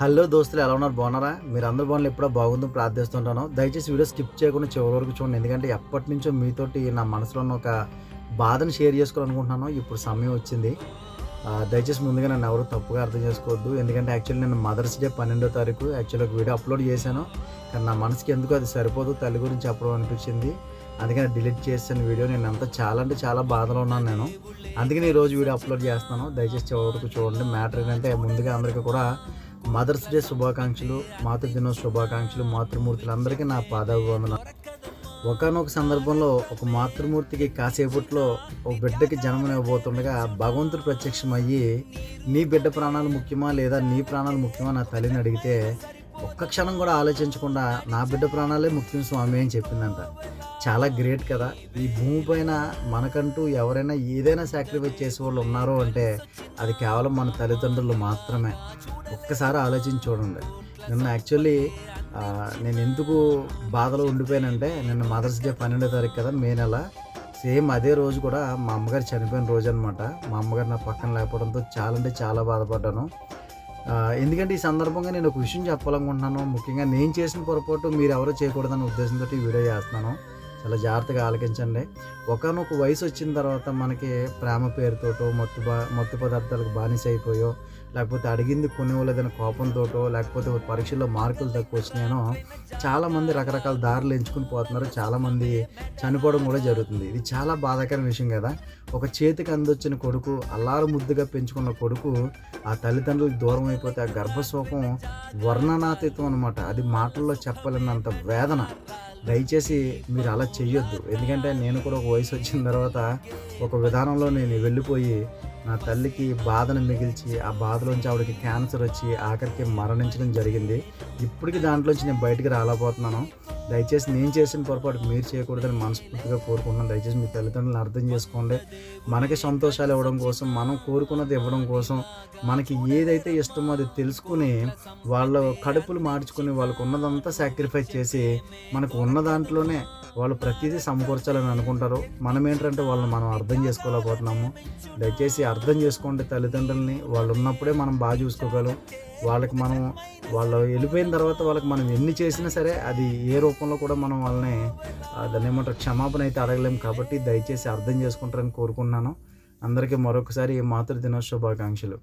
Hello దోస్తులు, ఎలా ఉన్నారు? బాగున్నారా? మీరు అందరూ బాగున్నారు? ఎప్పుడో బాగుందని ప్రార్థిస్తుంటాను. దయచేసి వీడియో స్కిప్ చేయకుండా చివరి వరకు చూడండి. ఎందుకంటే ఎప్పటి నుంచో మీతోటి నా మనసులో ఉన్న ఒక బాధను షేర్ చేసుకోవాలనుకుంటున్నాను. ఇప్పుడు సమయం వచ్చింది. దయచేసి ముందుగా నన్ను ఎవరు తప్పుగా అర్థం చేసుకోవద్దు. ఎందుకంటే యాక్చువల్లీ నేను మదర్స్ డే 12వ తారీఖు యాక్చువల్లీ ఒక వీడియో అప్లోడ్ చేశాను. కానీ నా మనసుకి ఎందుకు అది సరిపోదు, తల్లి గురించి చెప్పడం అనిపించింది. అందుకని డిలీట్ చేసిన వీడియో. నేను అంతా చాలా అంటే చాలా బాధలో ఉన్నాను నేను. అందుకని ఈరోజు వీడియో అప్లోడ్ చేస్తాను. దయచేసి చివరి వరకు చూడండి. మ్యాటర్ ఏంటంటే, ముందుగా అందరికీ కూడా మదర్స్ డే శుభాకాంక్షలు, మాతృదినోత్సవ శుభాకాంక్షలు. మాతృమూర్తులందరికీ నా పాదాభివందనాలు. ఒకానొక సందర్భంలో ఒక మాతృమూర్తికి కాసేపట్లో ఒక బిడ్డకి జన్మనివ్వబోతుండగా భగవంతుడు ప్రత్యక్షమయ్యి, నీ బిడ్డ ప్రాణాలు ముఖ్యమా లేదా నీ ప్రాణాలు ముఖ్యమా నా తల్లిని అడిగితే, ఒక్క క్షణం కూడా ఆలోచించకుండా నా బిడ్డ ప్రాణాలే ముఖ్యం స్వామి అని చెప్పిందంట. చాలా గ్రేట్ కదా! ఈ భూమి పైన మనకంటూ ఎవరైనా ఏదైనా సాక్రిఫైస్ చేసే వాళ్ళు ఉన్నారు అంటే అది కేవలం మన తల్లిదండ్రులు మాత్రమే. ఒక్కసారి ఆలోచించి చూడండి. నిన్న యాక్చువల్లీ నేను ఎందుకు బాధలో ఉండిపోయానంటే, నిన్న మదర్స్ డే 12వ తారీఖు కదా, మే నెల. సేమ్ అదే రోజు కూడా మా అమ్మగారు చనిపోయిన రోజు అనమాట. మా అమ్మగారు నా పక్కన లేకపోవడంతో చాలా అంటే చాలా బాధపడ్డాను. ఎందుకంటే ఈ సందర్భంగా నేను ఒక విషయం చెప్పాలనుకుంటున్నాను. ముఖ్యంగా నేను చేసిన పొరపాటు మీరు ఎవరో చేయకూడదన్న ఉద్దేశంతో ఈ వీడియో చేస్తున్నాను. చాలా జాగ్రత్తగా ఆలకించండి. ఒకానొక వయసు వచ్చిన తర్వాత మనకి ప్రేమ పేరుతోటో మత్తు పదార్థాలకు బానిస అయిపోయో, లేకపోతే అడిగింది కొనివ్వలేదన్న కోపంతోటో, లేకపోతే పరీక్షల్లో మార్కులు తక్కువ వచ్చినాయనో చాలామంది రకరకాల దారులు ఎంచుకుని పోతున్నారు. చాలామంది చనిపోవడం కూడా జరుగుతుంది. ఇది చాలా బాధాకరమైన విషయం కదా. ఒక చేతికి అందొచ్చిన కొడుకు, అల్లారు ముద్దుగా పెంచుకున్న కొడుకు ఆ తల్లిదండ్రులకు దూరం అయిపోతే ఆ గర్భశోకం వర్ణనాతీతం అనమాట. అది మాటల్లో చెప్పలేనంత వేదన. దయచేసి మీరు అలా చెయ్యొద్దు. ఎందుకంటే నేను కూడా ఒక వయసు వచ్చిన తర్వాత ఒక విధానంలో నేను వెళ్ళిపోయి నా తల్లికి బాధను మిగిల్చి, ఆ బాధలోంచి ఆవిడకి క్యాన్సర్ వచ్చి ఆఖరికి మరణించడం జరిగింది. ఇప్పటికి దాంట్లోంచి నేను బయటికి రాలేకపోతున్నాను. దయచేసి నేను చేసిన పొరపాటు మీరు చేయకూడదని మనస్ఫూర్తిగా కోరుకుంటున్నాను. దయచేసి మీ తల్లిదండ్రులను అర్థం చేసుకోండి. మనకి సంతోషాలు ఇవ్వడం కోసం, మనం కోరుకున్నది ఇవ్వడం కోసం, మనకి ఏదైతే ఇష్టమో అది తెలుసుకుని, వాళ్ళ కడుపులు మార్చుకుని వాళ్ళకు ఉన్నదంతా సాక్రిఫైస్ చేసి, మనకు ఉన్న దాంట్లోనే వాళ్ళు ప్రతిదీ సమకూర్చాలని అనుకుంటారు. మనం ఏంటంటే వాళ్ళని మనం అర్థం చేసుకోలేకపోతున్నాము. దయచేసి అర్థం చేసుకోండి తల్లిదండ్రులని. వాళ్ళు ఉన్నప్పుడే మనం బాగా చూసుకోగలం. వాళ్ళకి మనం వాళ్ళు వెళ్ళిపోయిన తర్వాత వాళ్ళకి మనం ఎన్ని చేసినా సరే అది ఏ రూపంలో కూడా మనం వాళ్ళని దాన్ని ఏమంటారు, క్షమాపణ అయితే అడగలేము. కాబట్టి దయచేసి అర్థం చేసుకుంటారని కోరుకుంటున్నాను. అందరికీ మరొకసారి మాతృదినోత్సవ శుభాకాంక్షలు.